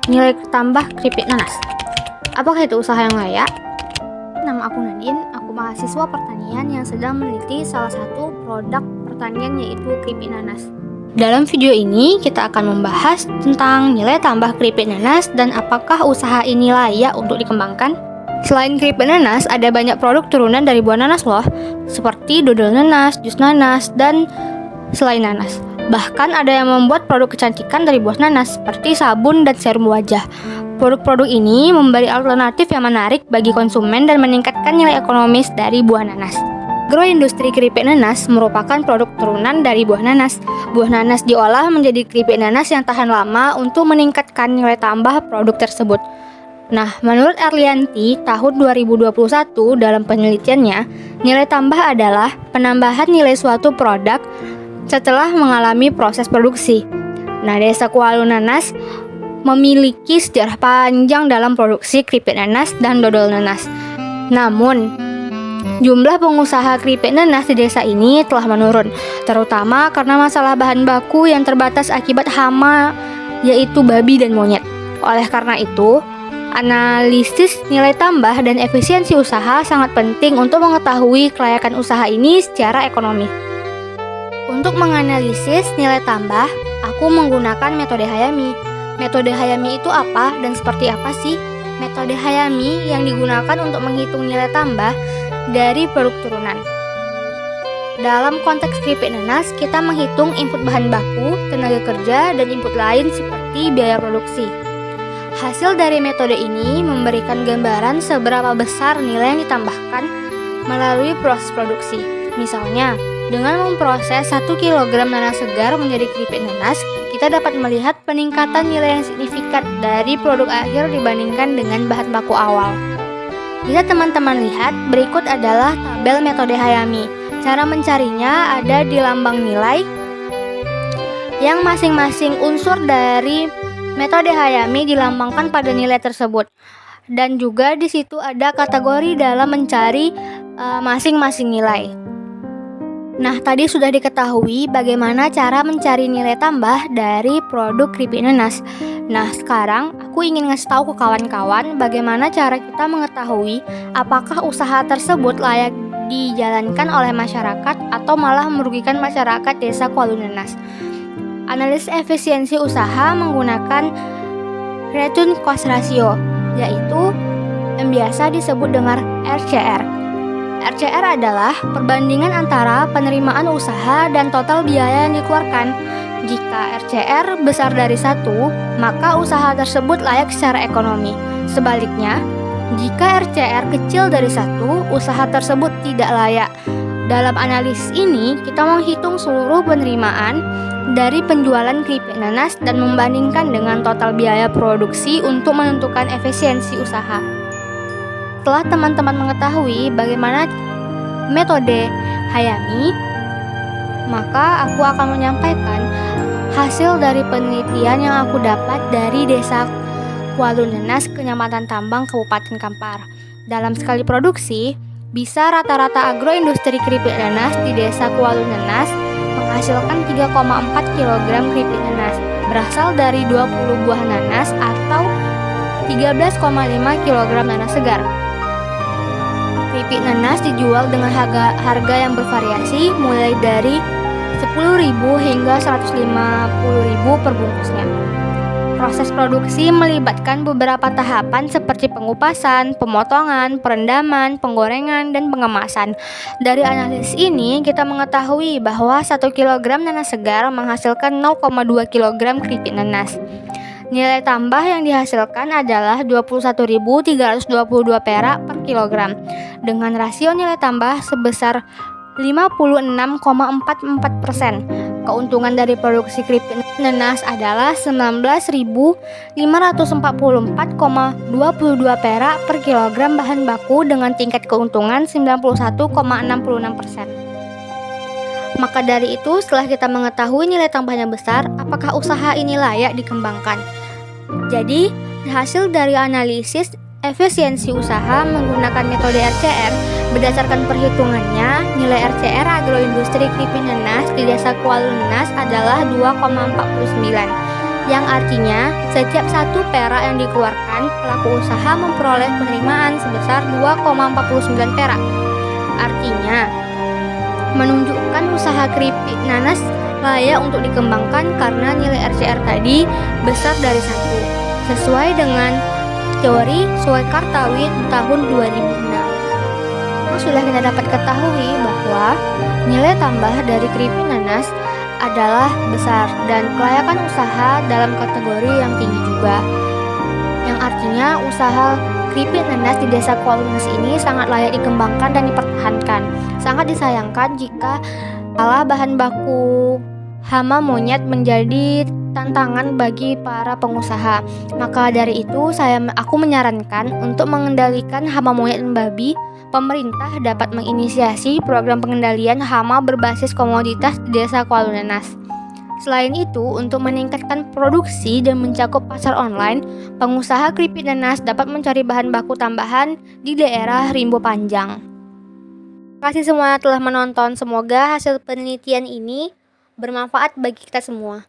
nilai tambah keripik nanas. Apakah itu usaha yang layak? Nama aku Nadine, aku mahasiswa pertanian yang sedang meneliti salah satu produk pertanian yaitu keripik nanas. Dalam video ini kita akan membahas tentang nilai tambah keripik nanas dan apakah usaha ini layak untuk dikembangkan. Selain keripik nanas, ada banyak produk turunan dari buah nanas loh, seperti dodol nanas, jus nanas, dan selain nanas. Bahkan ada yang membuat produk kecantikan dari buah nanas, seperti sabun dan serum wajah. Produk-produk ini memberi alternatif yang menarik bagi konsumen dan meningkatkan nilai ekonomis dari buah nanas. Agroindustri keripik nanas merupakan produk turunan dari buah nanas. Buah nanas diolah menjadi keripik nanas yang tahan lama untuk meningkatkan nilai tambah produk tersebut. Nah, menurut Erlianti, tahun 2021 dalam penelitiannya, nilai tambah adalah penambahan nilai suatu produk setelah mengalami proses produksi. Nah, Desa Kuala Nanas memiliki sejarah panjang dalam produksi keripik nanas dan dodol nanas. Namun, jumlah pengusaha keripik nanas di desa ini telah menurun, terutama karena masalah bahan baku yang terbatas akibat hama, yaitu babi dan monyet. Oleh karena itu, analisis nilai tambah dan efisiensi usaha sangat penting untuk mengetahui kelayakan usaha ini secara ekonomi. Untuk menganalisis nilai tambah, aku menggunakan metode Hayami. Metode Hayami itu apa dan seperti apa sih? Metode Hayami yang digunakan untuk menghitung nilai tambah dari produk turunan. Dalam konteks keripik nanas, kita menghitung input bahan baku, tenaga kerja, dan input lain seperti biaya produksi. Hasil dari metode ini memberikan gambaran seberapa besar nilai yang ditambahkan melalui proses produksi. Misalnya, dengan memproses 1 kg nanas segar menjadi keripik nanas, kita dapat melihat peningkatan nilai yang signifikan dari produk akhir dibandingkan dengan bahan baku awal. Bisa teman-teman lihat, berikut adalah tabel metode Hayami. Cara mencarinya ada di lambang nilai yang masing-masing unsur dari metode Hayami dilambangkan pada nilai tersebut. Dan juga di situ ada kategori dalam mencari masing-masing nilai. Nah, tadi sudah diketahui bagaimana cara mencari nilai tambah dari produk keripik nanas. Nah, sekarang aku ingin ngasih tahu ke kawan-kawan bagaimana cara kita mengetahui apakah usaha tersebut layak dijalankan oleh masyarakat atau malah merugikan masyarakat desa Kuala Nanas. Analisis efisiensi usaha menggunakan return cost ratio, yaitu yang biasa disebut dengan RCR. RCR adalah perbandingan antara penerimaan usaha dan total biaya yang dikeluarkan. Jika RCR besar dari 1, maka usaha tersebut layak secara ekonomi. Sebaliknya, jika RCR kecil dari 1, usaha tersebut tidak layak. Dalam analisis ini, kita menghitung seluruh penerimaan dari penjualan keripik nanas dan membandingkan dengan total biaya produksi untuk menentukan efisiensi usaha. Setelah teman-teman mengetahui bagaimana metode Hayami, maka aku akan menyampaikan hasil dari penelitian yang aku dapat dari Desa Kuala Nanas, Kecamatan Tambang, Kabupaten Kampar. Dalam sekali produksi, bisa rata-rata agroindustri keripik nanas di Desa Kuala Nanas menghasilkan 3,4 kg keripik nanas berasal dari 20 buah nanas atau 13,5 kg nanas segar. Keripik nanas dijual dengan harga yang bervariasi mulai dari 10.000 hingga 150.000 per bungkusnya. Proses produksi melibatkan beberapa tahapan seperti pengupasan, pemotongan, perendaman, penggorengan, dan pengemasan. Dari analisis ini, kita mengetahui bahwa 1 kg nanas segar menghasilkan 0,2 kg keripik nanas. Nilai tambah yang dihasilkan adalah 21.322 perak per kilogram dengan rasio nilai tambah sebesar 56,44%. Keuntungan dari produksi keripik nanas adalah 19.544,22 perak per kilogram bahan baku dengan tingkat keuntungan 91,66%. Maka dari itu, setelah kita mengetahui nilai tambahnya besar, apakah usaha ini layak dikembangkan? Jadi, hasil dari analisis efisiensi usaha menggunakan metode RCR, berdasarkan perhitungannya, nilai RCR agroindustri keripik nanas di Desa Kuala Nanas adalah 2,49. yang artinya setiap 1 perak yang dikeluarkan, pelaku usaha memperoleh penerimaan sebesar 2,49 perak. Artinya, menunjukkan usaha keripik nanas layak untuk dikembangkan karena nilai RCR tadi besar dari 1, sesuai dengan teori Soekartawi tahun 2006. Sudah kita dapat ketahui bahwa nilai tambah dari keripik nanas adalah besar dan kelayakan usaha dalam kategori yang tinggi juga, yang artinya usaha keripik nanas di Desa Kuala Lunas ini sangat layak dikembangkan dan dipertahankan. Sangat disayangkan jika salah bahan baku hama monyet menjadi tantangan bagi para pengusaha. Maka dari itu aku menyarankan untuk mengendalikan hama monyet dan babi, pemerintah dapat menginisiasi program pengendalian hama berbasis komoditas di Desa Kuala Lunas. Selain itu, untuk meningkatkan produksi dan mencakup pasar online, pengusaha keripik nanas dapat mencari bahan baku tambahan di daerah Rimbo Panjang. Terima kasih semuanya telah menonton. Semoga hasil penelitian ini bermanfaat bagi kita semua.